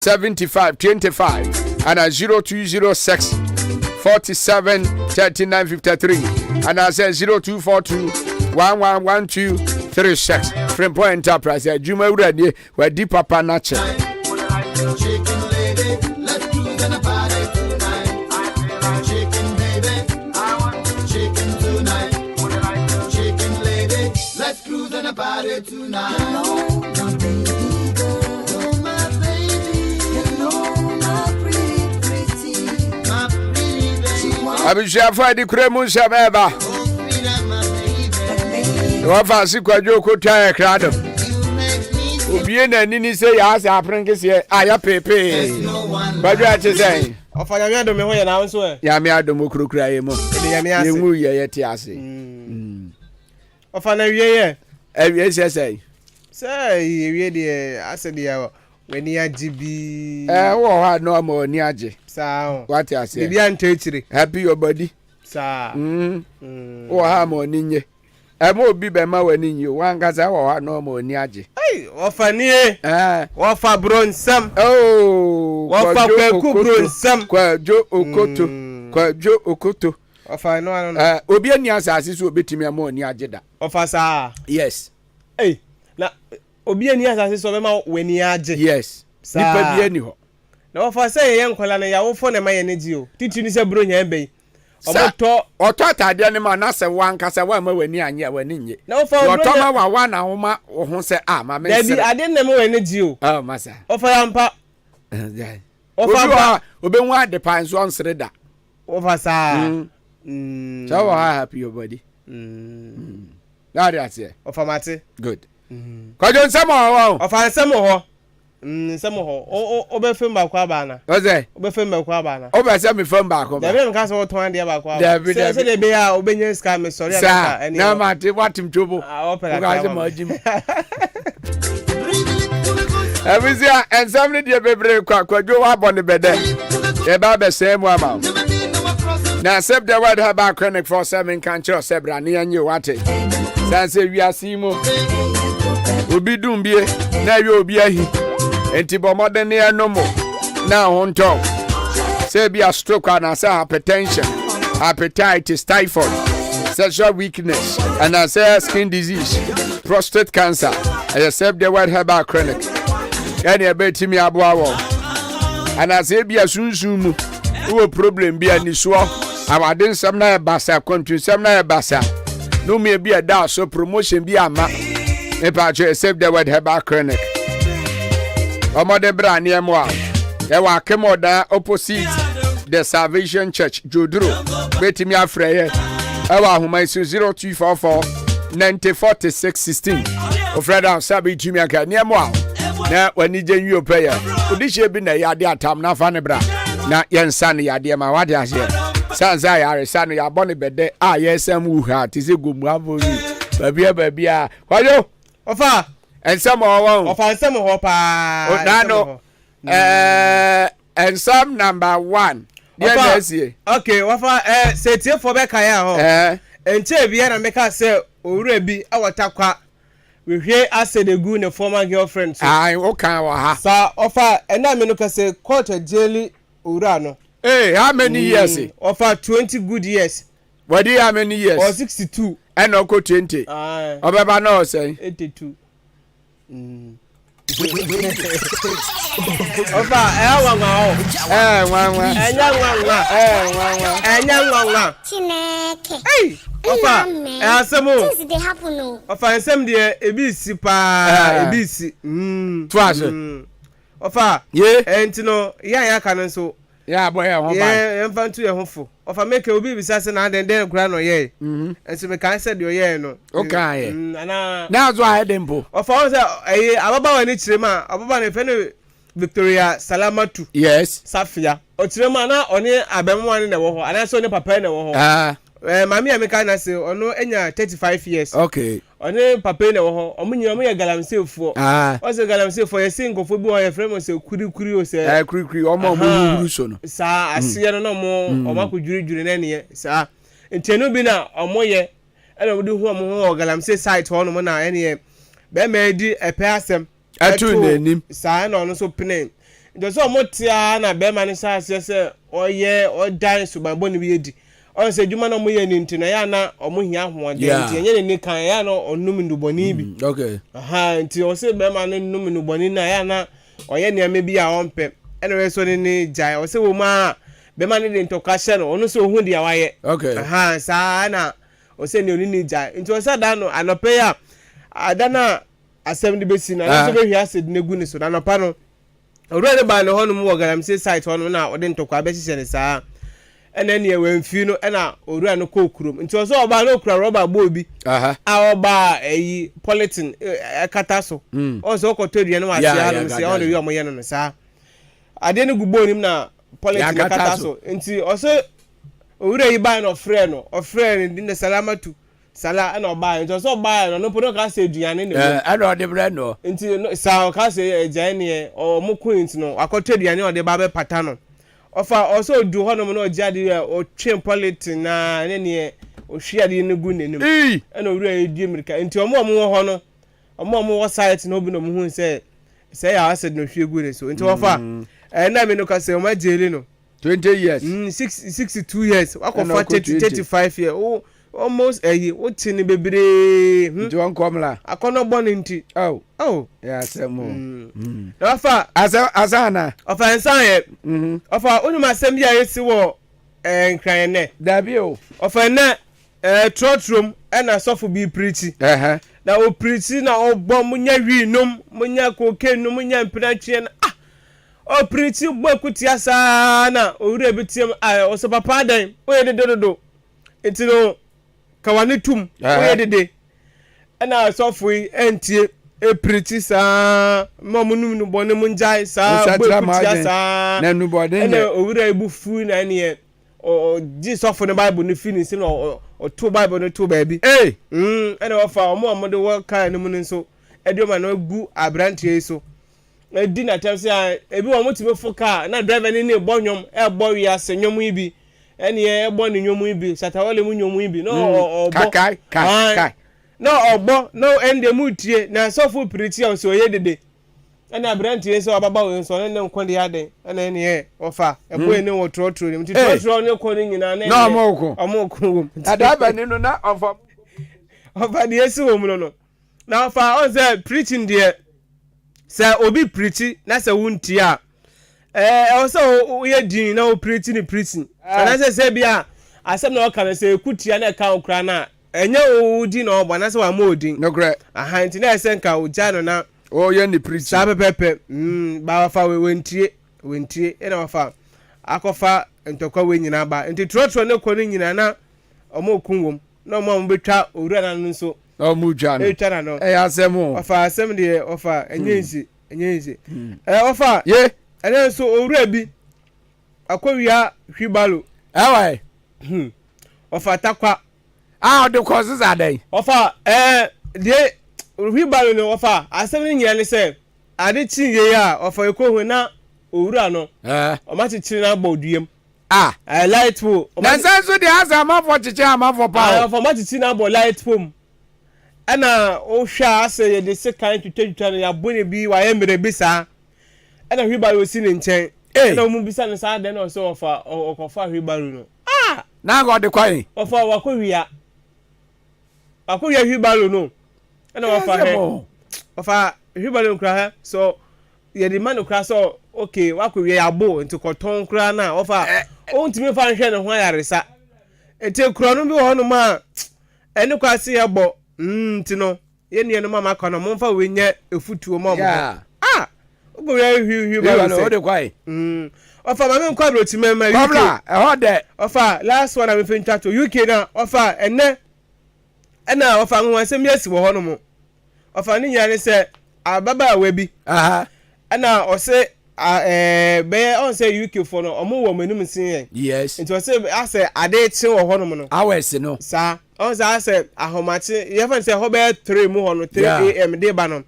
7525 and 0206 47 3953 and I say 0242 111236. From Point Enterprise, Juma Ready, where deep papa nature. Party tonight. Hello, my baby girl. Hello, my baby. Hello, my pretty. My pretty baby. Abisha Friday Kremu Shabeba. No fancy kwajo ko tire crowd. Obi na nini say ya asa prank say aya pepe. Kwajo ache say. Ofa ya mi adom ho ye na nso e. Ya mi adom okrokra ye mo. Ya mi ase. Ye mu ye te ase. Ofa na wie ye. Ewie say. Say ewie de ase de ya weni agibi. Wo ha no ma oni age. Sa. What you say? Bibia ntechire. Happy your body. Sa. Wo ha ma oni nye. Ema obi be ma wani nye. Wan ga sa wo ha no ma oni age. Ai, ofa ni e. Ofa bronsam. Oh. Ofa kwaku bronsam. Kwajo okoto. Kwajo okoto. Ofa no ano. Obi ani asase so obetimi ama oni age da. Ofa sa. Yes. Hey, na obi ani asase so be ma wani age. Yes. Nipa bi ani ho. Na ofa say ye nkola na ya wo fo na ma ye ne ji o. Titi ni se bro nya be. Oto atade ne ma na se wan kasa wa ma wani anye wani nye. Na ofa oto ma wa na ho ma ho se ma me se. Dabi ade na ma wani ji o. Oh masa. Ofa ya mpa. Ofa mpa obe nwa de pan so onsre da. Ofa sa. So happy your body. That's it. Ofa mate. Good. Kwajo nsemo ho. Ofa nsemo ho. Nsemo ho. Obe fem ba kwa ba na. Oze. Obe fem ba kwa ba na. Obe se me fem ba kwa ba. Dabi nka so ton de ba kwa ba. Se de be ya obenye ska me sorry aka eni. Na mate watim chobo. Opera ka. Kwajo ma jim. Abizia ensamne de bebre kwa kwajo wa bone bede. E ba be sem wa ma. Na accept the word about chronic for 7 cancer sebra ne anye wate. Sanse wiasimo. Obi dumbie na wi obi ahi. Enti bomode ne anomo. Na honto. Say be a stroke and say hypertension, hepatitis, typhoid, sexual weakness, and I say skin disease, prostate cancer. I accept the word about chronic. Any abeti mi aboawo. And I say be a sunsumu. Who problem be ani so. Awadin sam na basa continue sam na basa. No me be a da so promotion be ama. If I accept the word herbal clinic. Omode bra ne mo a. E wa kemoda opposite the Salvation Church Jodro. Betimi afreye. E wa homa 0244 904616. Ofreda sabi tumi aka ne mo a. Na wani jenwi opeya. Odishe bi na yade atam na fa ne bra. Na yensa ne yade ma wade ase. Sanza ya resano ya bone bede yesam wuha tize gomu avori babia kwajo ofa ensam owo ofa ensam ho pa odano ensam number 1 ofa okay ofa setie for be kan ya ho enche bia na meka se owura bi awotakwa we hwe asedegu ne former girlfriend so o kan wa ha sa ofa ena me no ka se court jeli owura no. Hey, how many years? Over 20 good years. What do you how many years? Or 62. And Uncle 20. Obaba no say 82. Ofa wanwa. Enya Chineke. Hey, ofa asemo. Things dey happen o. Ofa ensem de ebisi pa ebisi. Twaso. Ofa entino ya kan nso. Yeah, boy, I want to your home. Of a maker will be beside and then grand or ye. And so we can't say your ye no. Okay. Now, so I didn't pull. Of all about any trema, about a penny Victoria Salamatu. Yes, Safia. Or Tremana on here, I've been one in the war, and I saw the papa in the war. Mammy, I'm a kind of say, or no, any 35 years. Okay. On a papa in the war, or me, a galamsey for. What's a galamsey for a single football, a friend was a curio, say, Creek, or more, sir, I see no more, or Marco Jury during any, sir. In Chenubina, or more ye, and I would do more galamsey site on one any. Be made a person. I told him, sign on so penny. nti so omotia na be ma ne sa se oye odan subanbo ne bi edi on se djuma na mo ye ni nti na ya na omo hia hoode nti enye ne kan ya na onum nduboni bi okay aha nti o se be ma ne num nduboni na ya na oye ne ame bi a onpe ene so ne jai o se wo ma be ma ne de ntoka hye no ono se ohun dia waye okay aha sa na o se ne oni ni jai nti o se da no anope ya adana asem de besi na so be hia se de negu ni so na anopa no owurade ba ne honum wo galamsey site honum na ode ntokwa be hye ne saa ene ne wemfi no ena owura no kokurom nti o so oba no okura rubber ball bi a oba eyi polythene kata so o so okotodua no wase ha no se on wi omoye no saa ade ne gubo nim na polythene kata so nti o so owura yi ba no ofre no din salamatu sala na oba nti o so oba no podo ka se aduane ne ana ode bre no nti sa ka se ejan ne o mo queen no akotoduane ode ba be pata no ofa also du honom no ogiade o twem polythene na ne ohwiade ne gu nenim ena owura edi amerika nti omo ho no omo wo site no bi no mo hu se ya acid no hwie gu ne so nti ofa na me no ka se o ma jeli no 20 years 62 years akofa 35 years o almost wotini bebre nti won komla akono boni nti ya semo ofa azana ofa ensan ye ofa onum asem bia yesi wo nkran ne dabi o ofa na trotrom na sofo bi preachi na o preachi na o bom munya hwinum munya kokenum munya mpinatwe na o preachi gbo kutia sa na owura betiem o so papa dan o ye dododo etino kawane tum oye dede ana sofui entie preachi sa mamunum no bone munjai sa gbokutia sa na nubode ne owura ebufu na ne o ji sofo ne bible no finish no o to bible no to baabi ana wafa omo de worka ne mu nso edioma na gu abrantie so edi na temse ebi wo motime foka na driver ne bonwom ebo wiase nwom ibi eni egbo ni nyomu ibi satawale mu nyomu ibi no ogbo kai no ogbo no ende mutie na sofu priti o so yedede eni abrantie so ababa we so ne nkonde yade ena eni ofa ebo eni wo trotro ni trotro ne ko ni nyina na no amoko adaba ni no na ofa de esi wo mu no na ofa on say preaching there say obi preach na say wunti a also we din na o preaching na say bia asem na o kan say ekutia na ka okra na enye o di na ogba na say wa mo odin no correct nti na say nka o ja no na o ye ni preaching sa pepe ba wa fa we wentie e na wa fa akofa ntokwa we nyina ba nti trotro ne ko ni nyina na omo okunwom na omo betwa owura na nso o mu ja no etwa na no asem o ofa asem de ofa enyenzi ofa ye ene so owura bi akowia hwibalo awai ofa takwa de causes adan ofa de hwibalo no ofa asem ni nyane se ade chinye ya ofa ekohu na owura no o ma chichiri na boduem light pole na senso de asa amafo chichi amafo pa ofa ma chichiri na bo light pole ana o hwa ase ye de se kan twetwa no ya bone bi wa ye mere bi sa ana hwibalo si ne nchen na mu bisa ne sa de na so ofa okofa hwibalo no na go de kwai ofa wakowia hwibalo no ana ofa hwibalo nkra ha so ye di man nkra so okay wakowia ya bo nti koton nkra na ofa o ntimi fa nhwe ne ho ayaresa ete kro no bi ho no ma ene kwase ya bo nti no ye ne no mama kono mo fa wenye efutuo mo obo ya hwibalo o de kwai ofa mama nkwa bro timema UK kobla ehode ofa last one am fin chat UK na ofa ene ofa nwa sem yesi wo hono mo ofa ni nyane se ababa awabi ana o se be on se UK for no omo wo manum sin yes nti o se ase ade chi wo hono mo no awesi no sa on se ase ahomachi ye fan se ho be 3 mu hono 3am de ba no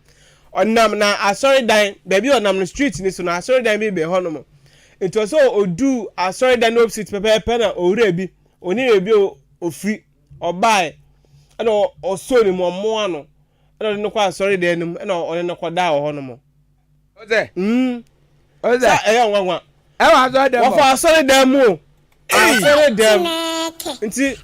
onam na asori dan baby onam no street ni so na asori dan bi be hono mo it was so odu asori dan opposite pepe na owura bi oni ebi ofri obai na oso ni mo ano na no kwa asori dan nim na oni no kwa da ho no mo oze Sa nwanwa. Asɔre dɛm. Wɔfa asɔre dɛm mu. Asɔre dɛm. Nti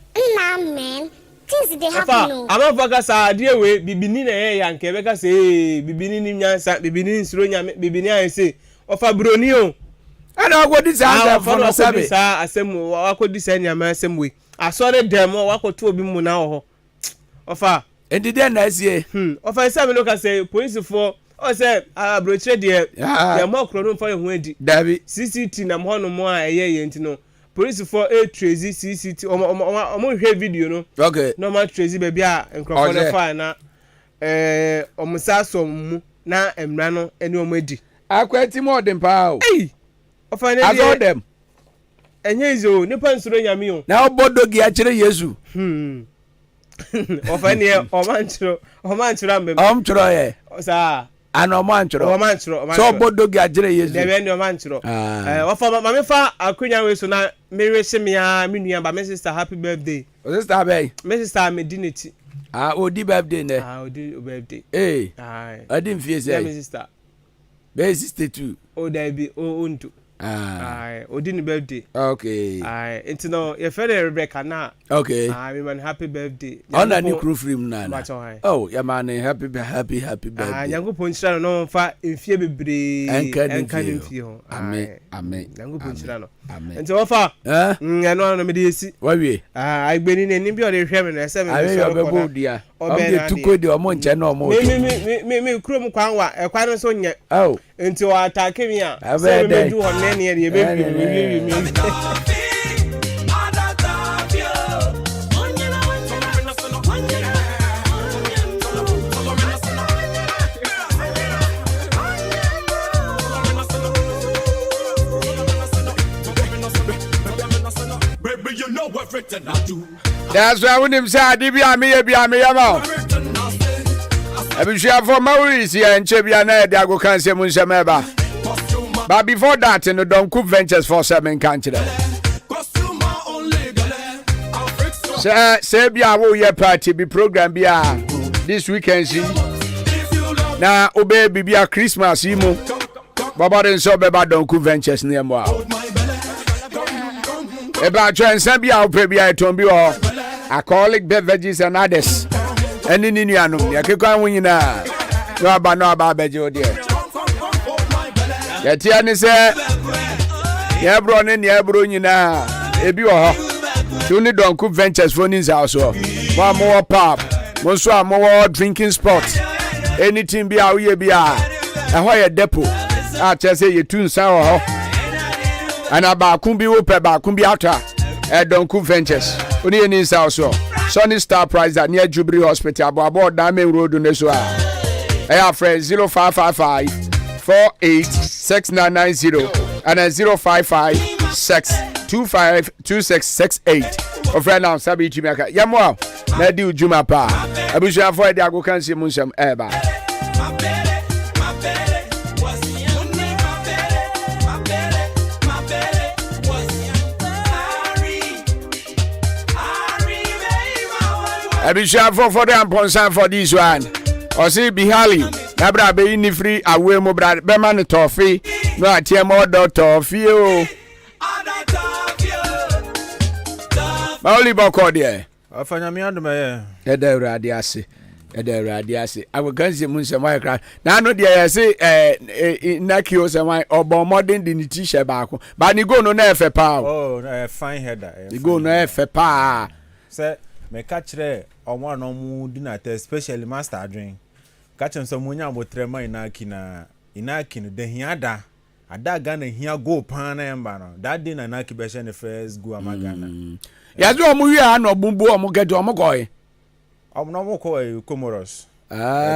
man. Things they happen no. Amafa ka sa ade we bibini na ya nke be ka say bibini ni nyansa bibini nsuro nyame bibini ayi say ofa broni o ana akodi sa for no sabe sa asem wakodi sa nyama asem we asore dem wakoto obi mu na ho ofa endide na asie ofa say me no ka say police for o say abrochire de ya mo kro no fa ho adi dabi CCT na mo no mo a eye enti no police for a trazy CCT omo hwe video no okay normal trazy baby a encrofo le fa na omusa so mu na emra no eni omo edi akwati mo dem pa o ofa ne azo dem enye izo nipa nsuro nyame o na obodogi a kire Yesu ofa ne o man chiro ambem chiro ye sa ana o man chiro so obodogi a kire Yesu de be o man chiro ofa mama fa akunya we so na me we se me a me nua ba me sister happy birthday o sister be me sister me dinity odi birthday ne odi birthday odi mfie say me sister be 62 o da bi o untu odi ni birthday okay enti no ye fere Rebecca na okay me man happy birthday ona ni crew film na oh ya man happy birthday nyango ponchira no fa mfie bebre enka mfie ho amen nyango ponchira no enti wo fa eno no me de yesi wawie agbeni na ni bi o de hwe me na se me so be go dia o be tukodi o mo nche na o mo me krom kwanwa ekwa no so nye oh enti o attack me a se me do ho ne ne ye be me that's why when him say adibia me ma ebishia for Maurice here nche bia na e Akan Kasiebo nsema but before that no don cook ventures for 7 country say bia wo ye party be program bia this weekend see na obe bibia Christmas imo baba den so be ba don cook ventures near mo eba twensa bia ope bia eton bi o alcoholic beverages and others eni ni nuanom ya kekwan wo nyina no aba beje o de yatia ni se ya bro ne ne bro nyina ebi wo ho tuni don cook ventures for ni za so wa mo pub mo so mo drinking spot anything bia wo ye bia eho ye depot a chese ye tunsa wo ho ana ba kun bi wo pe ba kun bi ata don cook ventures oni eni za so Sunny Star Prize at near Jubilee Hospital abo da main road no so a friend 0555 486990 and 0556252668 of friend now sabi chimaka yamwa na di ujuma pa abusha for the Akan Kasiebo nsem eba Abisha for the amponsan for this one. Or see Bihali. Nabra be in free away mo brad be man toffee. No atiem order toffee o. Mauli boko there. Afanya mi ando me Eda urade ase. Akan Kasiebo nsem wa kra. Na no there say nakio sem obo modern di ni t-shirt baako. Ba ni go no na efe pa. oh fine header Ni go no efe pa. Say me catch omo no mu dinata especially master drink catch so mu nya botrema inaki no de hiada ada ga na hia go pan na emba no that day na naki be the first go amagana ya zo mu wi a no bumbu omo gede omo goye omo no mo ko Comoros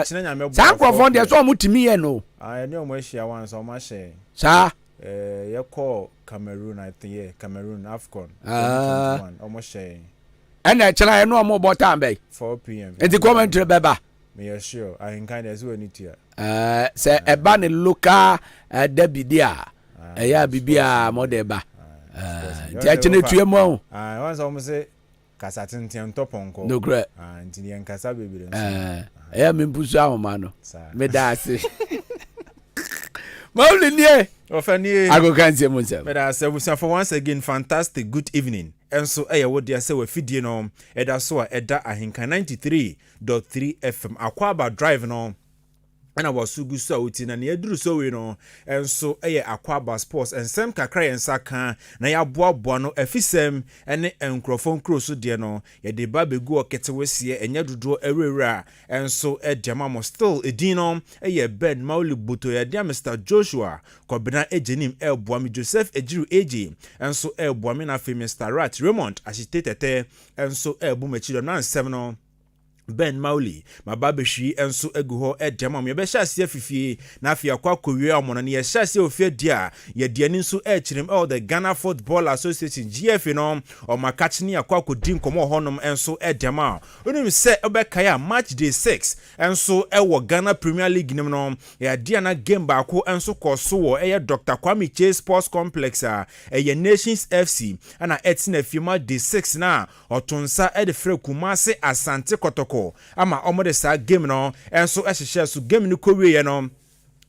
chine nya me bo sa crofon de so omo timi ye no ne omo ehia wan so omo share sa ye call Cameroon I think Cameroon Afcon omo share and I chana no more bottom bay 4 p.m. and the commentary beba me sure Ahenkan as well need here say a ban local debi dia ya bibia modeba tiachene tuemo once almost say kasatin tian toponko no great ntini en kasa bebere ya mempusu ahoma no me da ase Mauli nie Ofani Akan Kasiebo nsem. but I said for once again fantastic good evening. And so what they say we feed no eda so eda Ahenkan 93.3 FM Akwaba drive no. And I was so good so uti na near drew so we know and so Akwaba sports and some kakra and saka na ya boa no efisem ene enkrofon cross so de no ye de ba begu oketewese enya dodo ewura and so edema mo still edino Ben Mauli Buto ya dia Mr Joshua Kobina ejenim boa mi Joseph Ejiru AJ and so boa mi na fe Mr Rat Raymond asitete and so bu mechi na 7 no Ben Mauli mababeshi enso egu ho edema me be hyase afifie na afia kwa kowie amono ne ye hyase ofie dia ye de ani nso echirim the Ghana Football Association GF no o makachini akwa kodi nkomo honom enso edema onim se obekaya match day 6 enso ewo Ghana Premier League nim no ya dia na game baako enso koso wo Dr. Kwame Chase Sports Complex Nations FC ana etina fima day 6 na otonsa edefre Kumase Asante Kotoko ama omode sa game no enso ehihye so game ni kowie no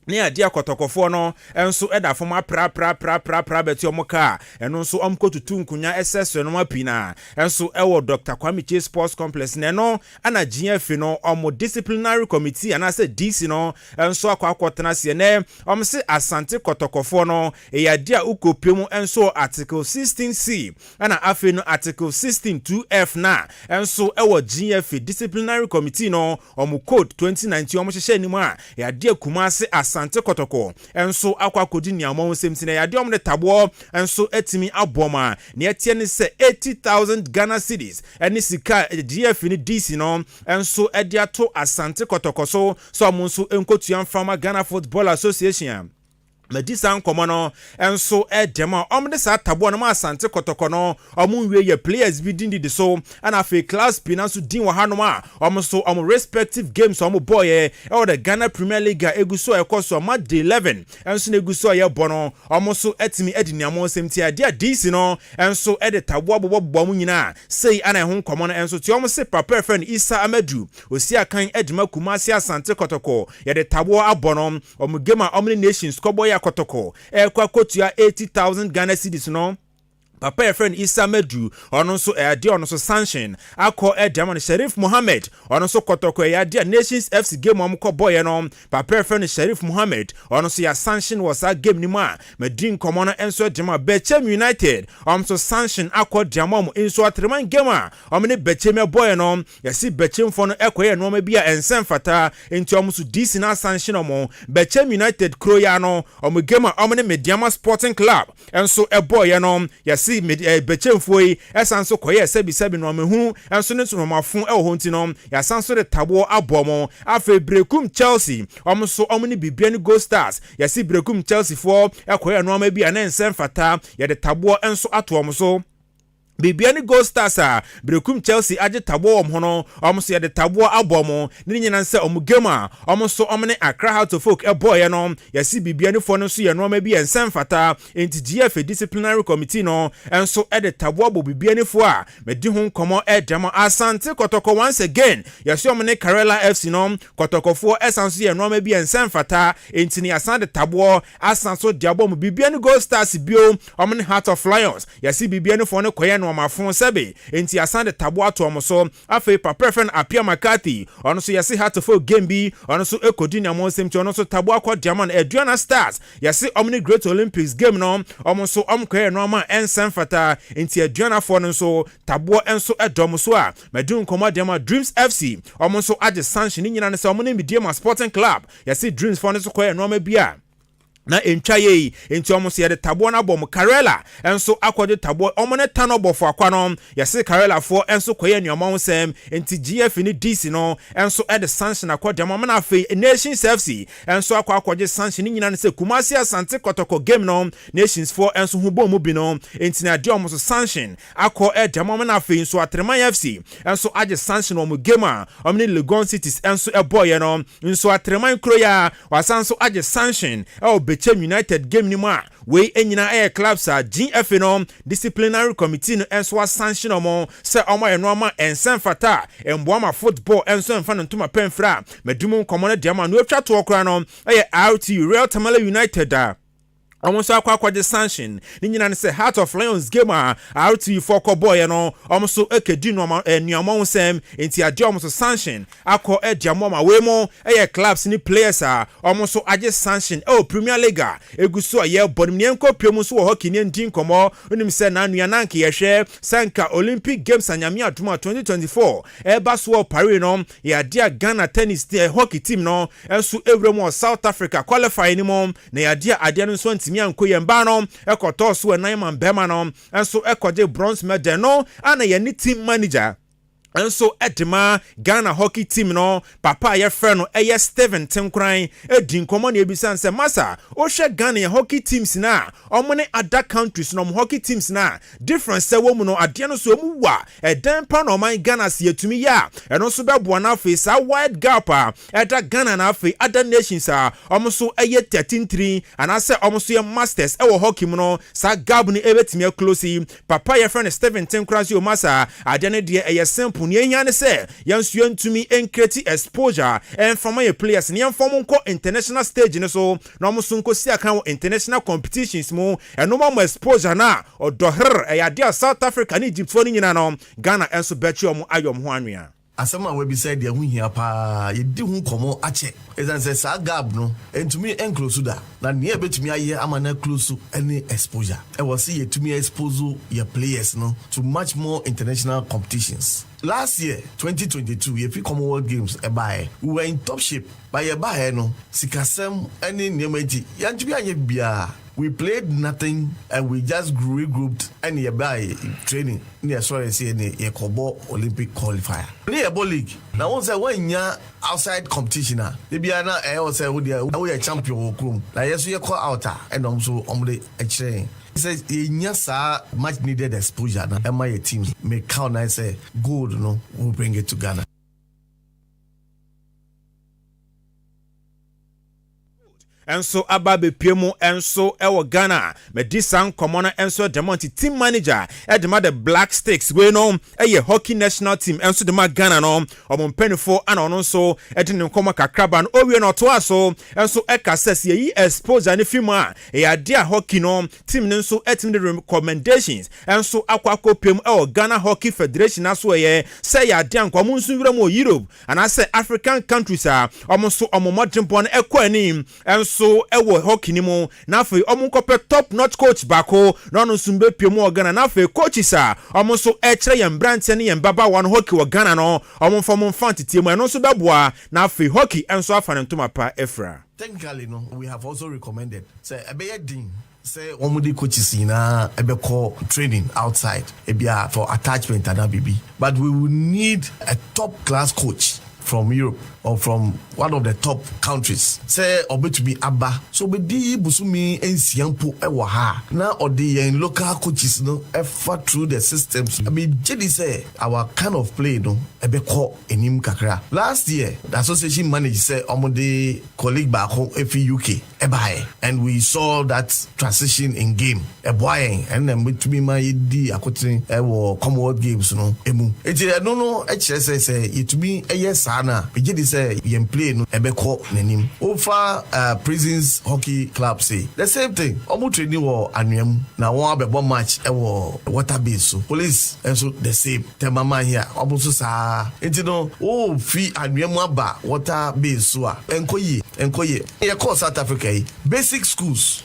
ne adia kotokofo no enso eda foma pra beti omoka eno nso omkotutu nkunya SS no mapina enso ewo Dr. Kwame Chase Sports Complex ne no ana GF no omo disciplinary committee ana se DC no enso akwakotena se ne omse Asante Kotokofo no eyadia ukopemu enso article 16C ana afi no article 162F na enso ewo GF disciplinary committee no omo code 2019 omo hyehye ni mu a eyadia Kumase Asante Kotoko enso akwakodi niamon semti na yade omde tabo enso etimi aboma ne etie ne se 80,000 Ghana cedis eni sika GF ni DC no enso edia to Asante Kotoko so amonso enkotuan from Ghana Football Association Medisa nkomo no enso edema omde sa tabo no ma Asante Kotoko no omunwe ye players bi dindi so ana fe class pinanso din wa hanom a omso respective games omo boy the Ghana Premier League eguso ekoso ma day 11 enso na eguso ye bono omso etimi ediniamo semti ade DC no enso ede tabo abobbo mu nyina sei ana ho nkomo no enso ti omo se papa friend Isa Amadu osi akan edima Kumase Asante Kotoko ye de tabo abono omo game omni nations kobo ya Kotoko kwa kotua 80,000 Ghana cedis no Papa friend Isa Medu ono so ade ono so sanction akọ edamon Sharif Mohammed ono so Kotoko ade Nations FC game omko boy no Papa friend Sharif Mohammed ono so ya sanction was a game ni ma medin komo no enso dema Bechem United so sanction akọ diamom enso atreman game a omne Bechem boy no yesi Bechem fo no ekoye no ma bia ensen fata enti so DC na sanction omo Bechem United kroya no game omne Mediama Sporting Club enso boy no yesi Bechemfoi esanso koye sebi no mehu enso ne so mafun ho nti no ya sanso de tabo abomo afa Brekum Chelsea omso omni bibiani Go Stars yasi Brekum Chelsea for ekoye no ma bia na ensem fata ya de tabo enso ato omso Bibiani Go Stars Brekum Chelsea aje tabo omhono omso ya de tabo abomo ni nyina nse omugema omso omne Accra Heart of Folk boy no yasi bibiani fo no so ye no ma bi ensem fata enti GF disciplinary committee no enso ede tabo abo bibiani fo a medi ho nkomo edema Asante Kotoko once again yasi omne Karela FC no Kotoko fo esanso ye no ma bi ensem fata enti ni Asante tabo asanso diabo mo bibiani Go Stars bio omne Heart of Lions yasi bibiani fo no koye no mafon sebe enti Asante tabo ato omoso afa papa friend Apia McCarthy ono so yesi Heart of Folk game bi ono so ekodi na mo semti ono so tabo akwa diamond Aduana Stars yesi Omni Great Olympics game no omoso omkoye no ma ensen fata enti Aduana fo no so tabo enso edom so a medun koma diamond Dreams FC omoso age sanction nyina ne se omni Mediama Sporting Club yesi Dreams fo no so koye no ma bia na entwaye enti omo se ye de tabo na bom Karela enso akode tabo omo ne tano bofo akwa no yese Karela fo enso koye nuoma wonsem enti GF ni DC no enso e de sanction akode mo na fe Nations FC enso akode sanction nyina ne se Kumase Asante Kotoko game no Nations fo enso hu bom bi no enti na de omo so sanction akọ e de mo na fe enso Atreman FC enso age sanction omo game a omo ne Legon Cities enso e boy no enso Atreman kroya wasanso age sanction Bechem United game ni ma we enyina clubs GF no disciplinary committee no enso sanction omo se omo ye no ma ensen fata emboama football enso enfa no ntoma penfra medum nkomo no diama no atwa to okra no RT Real Tamale United almost akwa sanction ni nyina ne say Heart of Lions game a RT4 ko boy no almost ekedi no nuamon sem enti ade almost sanction akọ ediamoma we mo clubs ni players a almost age sanction Premier League eguso ye bonimne nko pemu so hockey ni ndin komo onim say na nuana nka ye hwe sanka Olympic Games anyame aduma 2024 baso Paris no ya dia Ghana tennis hockey team no enso ewremo South Africa qualify ni mom na ya dia ade no so ntimi anko yemba no ekoto so nan man bema no enso ekoje bronze medal no ana ye ni team manager enso edema Ghana hockey team no papa ye frɛ no Steven Tenkran edin komo na ebisan se masa o hwe Ghana hockey teams na omo ne other countries no hockey teams na difference se wo mu no ade no so mu wa eden pa no man Ghana se yetumi ya eno so bebo na afi sa wide gap eda Ghana na afi other nations omo so 13-3 ana se omo so ye masters wo hockey mu no sa gap ni ebetimi close papa ye frɛ no Steven Tenkran so masa ade ne de simple ni enya ne se yansuo ntumi encreate exposure and from my players ni inform nko international stage ne so na mo so nko si aka international competitions mu eno mo exposure na odoher eyade South Africa ni Egypt fo ni nyina no Ghana enso bechi omo ayom ho anwea asema we bi said de hu hia pa ye di hu komo ache ezan se sa gab no entumi enclose da na ne betumi aye amana close any exposure e was see yetumi expose your players no to much more international competitions. Last year 2022 ye Commonwealth Games we were in top shape by ye ba no sikasem any niamati yantumi anye bia. We played nothing and we just regrouped and ye by training near sorry say ye kobo Olympic qualifier. Near ball league. Now once I when ya outside competition they be na say we are champion okrum. Na yes we call outer and also omle train. He says yes much needed exposure na my teams make count and say gold no we'll bring it to Ghana. Enso ababe piemu enso ewo Ghana medisan komona enso demonti team manager edema the Black Sticks we no eye hockey national team enso dema Ghana no ompenifo ana ono so edin nkoma kakraba no owie no to aso enso ekasese yi exposure ne fima ya dia hockey no team ne nso etim the recommendations enso akwako piemu ewo Ghana Hockey Federation aso ye say ya dia nkwamu nso wiramo Europe and say African countries omo so omo modempon ekwanim enso so ewo hockey ni mo na fe omo nkope top notch coach bako no no sumbe piemu Ghana na fe coaches omo so ekire yem brante ne yem baba one hockey wo Ghana no omo fom mfantiti mu eno so beboa na fe hockey enso afa ne ntoma pa efra. Technically no we have also recommended say ebeye din say omudi coaches na ebe call training outside ebia for attachment and baby but we will need a top class coach from Europe or from one of the top countries say obetumi aba so be di busumi ensiampo ewo ha na odi yen local coaches no ever through the systems. I mean jedi say our kind of play no ebeko enim kakra. Last year the association managed say omode colleague back home efi UK ebae and we saw that transition in game eboyen and then betumi ma yedi akotin ewo Commonwealth Games no emu eti no ekire say itumi eye sana jedi say yem play no ebeko nanim over prisons hockey club say the same thing omo training wo anuam na won abebo match ewo water base so police also the same temama here omo so sa enti no o fi anuam aba water base so a enkoye ye call South Africa basic schools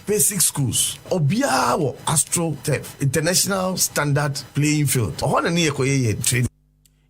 obia wo Astro Turf international standard playing field ohona ne ye training.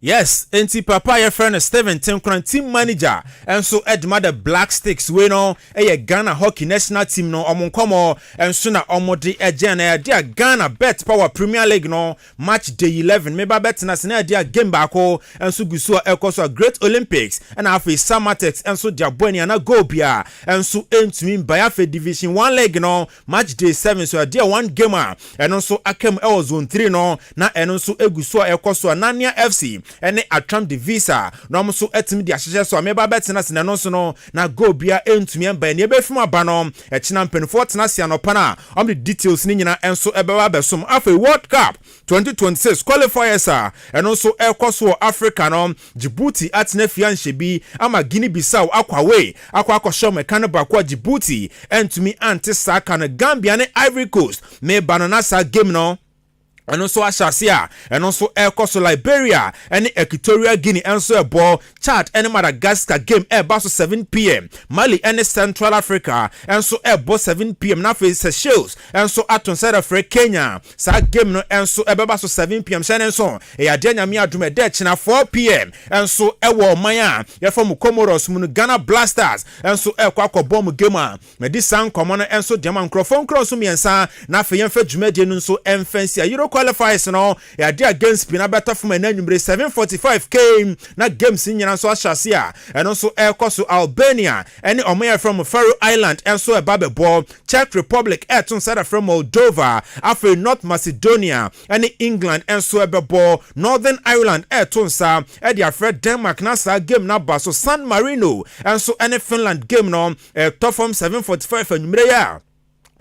Yes, enti papa ye friend Steven Tenkran team manager enso edma the Black Sticks we no Ghana hockey national team no omonkomo enso na omode na dia Ghana bet power Premier League no match day 11 meba bet na se na dia game bako enso guso ekoso Great Olympics and afi Samatex enso dia boni na go bia enso entumi baya fe division 1 leg no match day 7 so dia one gamer enso akem zone 3 no na enso eguso ekoso Nania FC ene atram de visa no mo so etimi de ahyehye so ameba betina se no so no na go bia entumi amba ne ebefim aba no ekina mpenfo tena se anopa na the details ni nyina enso ebewa besom afa World Cup 2026 qualifiers and also ekoso Africa no Djibouti atena fianhye bi ama Guinea Bissau akwawe akwa mekano bakwa Djibouti entumi ante saka na Gambia ne Ivory Coast me banana sa game no and also Ashasia and also Ekoso Liberia and Equatorial Guinea and so a ball Chad and Madagascar game basso 7 p.m. Mali and Central Africa and so a ball 7 p.m. now face Seychelles and so Aton South Africa Kenya sa game no and so basso 7 p.m. Shannon so adenya mi adume dech na 4 p.m. and so ewo maya ya from Comoros mun Ghana Blasters and so kwakọ bomb game medisan common and so dem microphone cross miensa na fe yemfa dwumade nu so emfancy Euro qualifiers no ya dey against Pina better from an number 745 came na games nyina so Ashasia and also Ekoso Albania and omaya from Faroe Island and so Babe ball Czech Republic eton side from Moldova after North Macedonia and England and so ball Northern Ireland eton sa e dia Fred Denmark na sa game na baso San Marino and so any Finland game no top from 745 anumre ya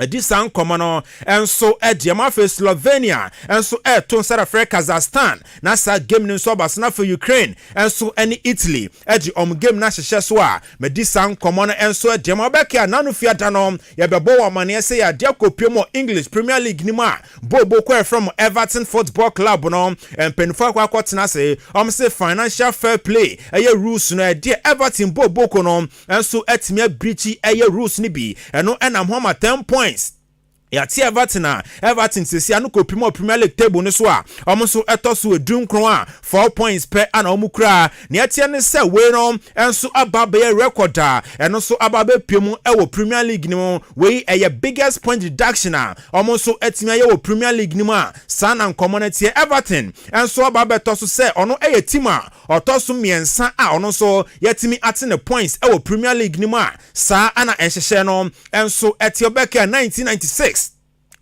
this sound common and so Diama for Slovenia and so to South Africa Kazakhstan na sa game ni so basna for Ukraine and so any Italy game na hyehyɛ so a me this sound common and so Diama beka nanu fiata no ya bebo wa mane say ya dia kopiem English Premier League ni ma bobo kwa from Everton Football Club no and penfo akwa tena say say financial fair play rules no dia Everton bobo ko no and so etimia breach rules ni bi eno enam homa 10 points yati Everton sisi anu ko Premier League table ni so a so etoso edun kron a 4 points per ana omukra ne yati ne se we no enso ababe record a eno so ababe piemu wo Premier League ni mo we biggest point deduction a so etimia wo Premier League ni mo a sana community Everton enso ababe toso se ono team a otoso miensa a ono so yatimi atene points wo Premier League ni mo a sa ana enhyehyɛ no enso Etiobeka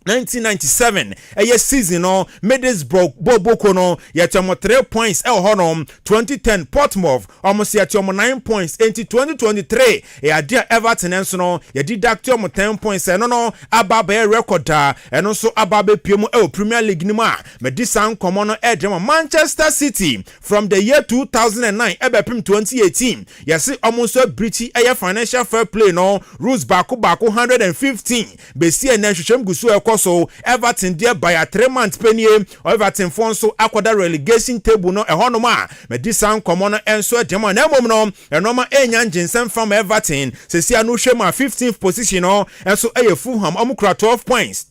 1997 season no Middlesbrough Boboko no yatomo 3 points honom 2010 Portsmouth almost yatomo 9 points into 2023 dia Everton enso no deduct 10 points no ababe record eno so ababe piemu Premier League ni ma medisan common Manchester City from the year 2009 ebepim 2018 yesi almost breach financial fair play no rules back 115 besi en hwehwem gusu so Everton there by a 3 months penny Everton fonso akwada relegation table no ehonoma me this sound common enso demo na mom no enoma enya njinsem from Everton sesi anu hwema 15th position no enso Fulham omukra 12 points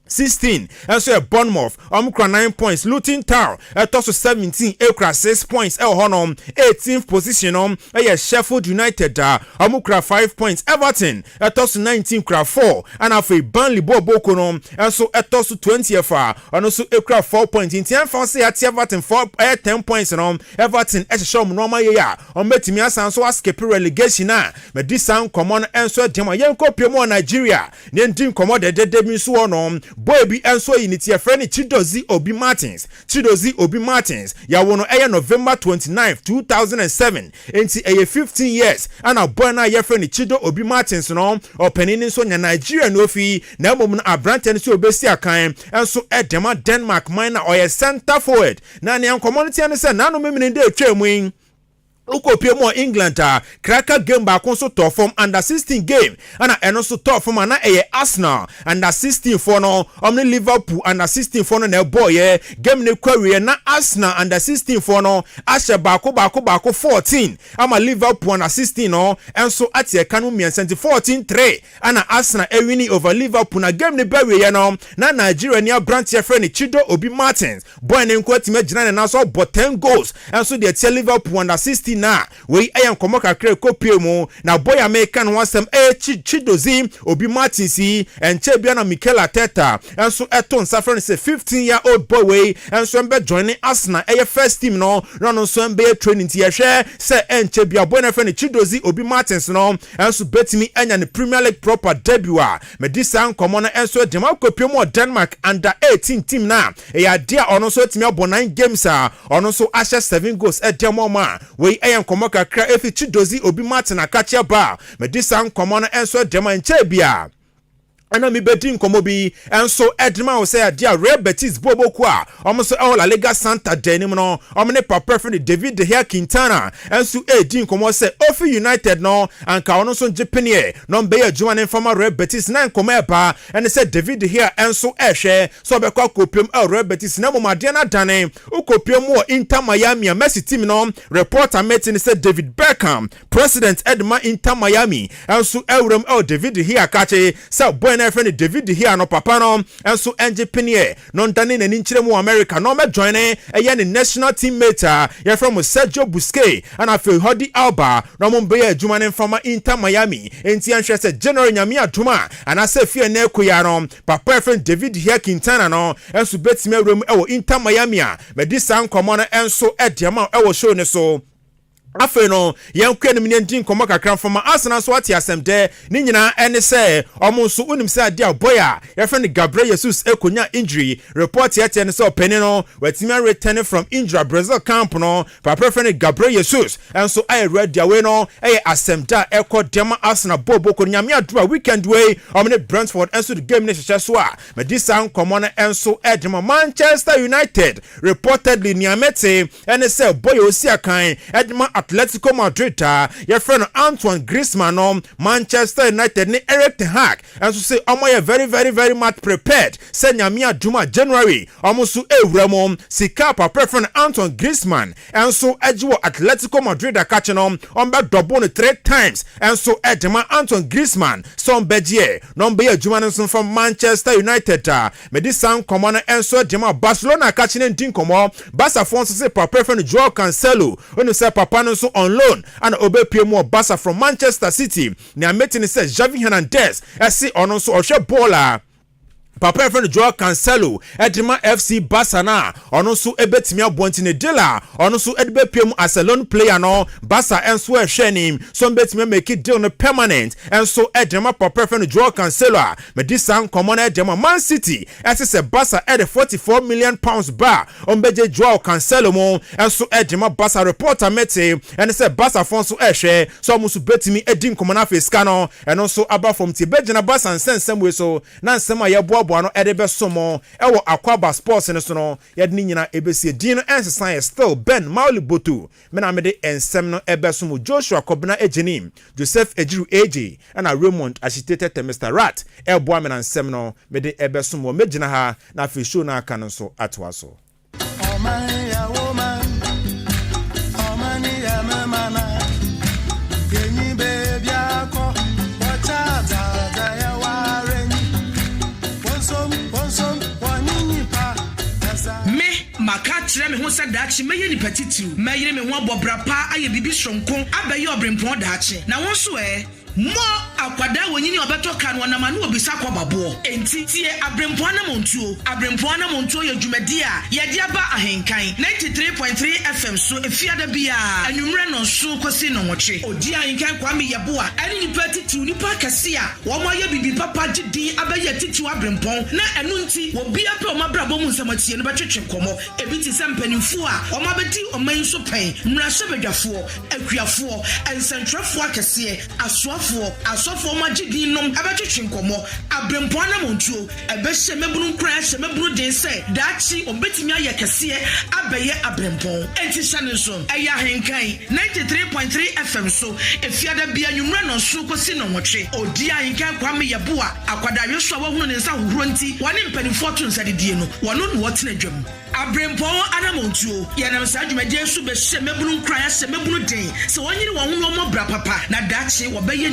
16 and so Bournemouth omukra 9 points Luton Town toss 17 ekra 6 points honom 18th position Sheffield United omukra 5 points Everton toss 19 kra 4 and after Burnley Boboko no and so toss 20th and also ekra 4 points in time for say at Everton 10 points no Everton show normal year on betimi asan so escape relegation na me this sound common and so dem yenko piemo Nigeria ne ndim common de mi so no boy bi enso unity a friend Chidozie Obi Martins ya wono November 29 2007 enti 15 years ana boy na ye friend Chido Obi Martins no opening so nya Nigeria no fi na mom na abrante so obesi akan enso edema Denmark mine na center forward na ne community an se na no memene de atwam Ukopie England cracker game back so top form under 16 game and also top form na Arsenal under 16 for no omni Liverpool under 16 for no na boy game ne query na Arsenal under 16 for no ashe bako 14 ama Liverpool under 16 no enso atie kanu miensenti 14-3 and Arsenal winning over Liverpool na game ne bury no na Nigeria near branch friend Chido Obi Martins boy ne nkwati me gina na so but 10 goals enso de tie Liverpool under 16 di na we ayam komo kakra kopie mu na boy American wasem Chidozie Obi Martinsi enche bia na Mikel Arteta enso eton safran say 15-year-old boy we enso embe joining Arsenal first team no so embe training ti yehwe say enche bia boy na friend Chidozie Obi Martins no enso betimi anya ne Premier League proper debut a medisa nkomo na enso dema kopie mu Denmark under 18 team na ya dia ono so timi abo 9 games a ono so asha 7 goals demo ma we ayam komo kakra efi Chidozie Obi Martin akache ba medisa nkomo na enso dema nche bia ana mi bedi nkomo bi enso edma wo say dia Real Betis boboku a omoso La Liga Santa denim no omne papa friend David De Gea Quintana enso edi nkomo say Ofi United no anka ono so jepenie no be adwuma ne former Real Betis na nkomo eba and say David De Gea enso ehwe so be kwa kopiem Real Betis na momade na dane ukopiem wo Inter Miami a Messi team no reporter meeting say David Beckham president Edma Inter Miami enso ewrem David De Gea kache say boy na friend David here no papa no enso enje penie no ndane na ninchire mu America no me join eye ne national teammate ya from Sergio Busquets and afi Hodi Alba no mo be adwuma ne former Inter Miami enti anhwe se January nyame adwuma and ase fie na ekoya no papa friend David here Quintana no enso betime awrem ewo Inter Miami a medisa nkomo no enso ediama ewo show ne so afe no yankwa ne mnendin komo kakran fama Arsenal so ati asemde ni nyina ene se omo so unim se ade boy a ya friend Gabriel Jesus ekonya injury report yete ne se openi no watimi return from injury Brazil camp no papa friend Gabriel Jesus enso I ready away no asemda ekọ dem Arsenal bobo ko nyame adua weekend way omne Brentford enso the game ne hyehyɛ so a medisa nkomo no enso edema Manchester United reportedly niamete ene se boy osi akan edema Atletico Madrid your friend Antoine Griezmann no Manchester United ni Eric Ten Hag and so say omo very very very much prepared say nyame aduma January omo so ewramo sika papa friend Antoine Griezmann and so ejiwo Atletico Madrid akache no omba double no 3 times and so edema Antoine Griezmann some bedie no be aduma no from Manchester United medisa nkomo no and so edema Barcelona akache ne ndin komo Barca fon so say papa friend Joao Cancelo when say papa no so on loan and obepie mu Barca from Manchester City na meeting say Xavi Hernandez see ono so ohwe baller papa friend Joao Cancelo edima FC Barca na ono so ebetimi abonti ne deal ono so edbepie mu as a loan player no Barca enso ehwe nim so betimi make it deal no permanent enso edima papa friend Joao Cancelo medisa nkomo na edima Man City say Barca at £44 million bar ombeje Joao Cancelo mo enso edima Barca reporter mete and say Barca fonso ehwe so musu betimi edi nkomo na feska no eno so aba from tibejina Barca nsensem we so na nsem ayebo no edebe somo ewo Akwaba Sports ne so no yed ni nyina ebesi din no ensesan still Ben Maulibotu mena mede ensem no ebe somo Joshua Kobna Ejenim Joseph Ejiru AJ and Raymond Ashitete Mr. Rat ebo amena ensem no mede ebe somo megina ha na fi show na aka no so atwa so maka kire me ho se daachi meye ni petitiu meyire me ho abobra pa aye bibi sonko abaye obrempon daachi na won so mo akwada wonyini obeto kan wonama na obisa kwababo enti tie abrempon na montuo ye dwumadi a ye dia ba ahenkan 93.3 FM so efiada bia anwumre no so kwasi no nwoche odi ahenkan kwa me yebo a ani ni petitiu ni pa kase a wo mo ye bibi papa gidi abaye titiu abrempon na enu nti wo bia pe o mabrabo mu nsamatie no betwetwe komo ebi ti se mpanimfo a o mabedi o man so pen mrahye bedwafo akuafo ensantrafo akese asofo magidi nom abetwetwe nkomo abrempon na montuo ebehye mebunu nkran hye mebunu den se daachi obetimi aye kese abeye abrempon enti hye so eya henkan 93.3 FM so efiada bia nwumra no so kosi no nwotwe odi ahenkan kwa me yebo a akwadawye so wa hunu ne nsa hohoro nti wone mpanimfo to nsadedie no wono no wotena dwam abrempon anamontuo ya na msa dwumaje so behye mebunu nkran hye mebunu den se wonyini wo hono mo bra papa na daachi wo beye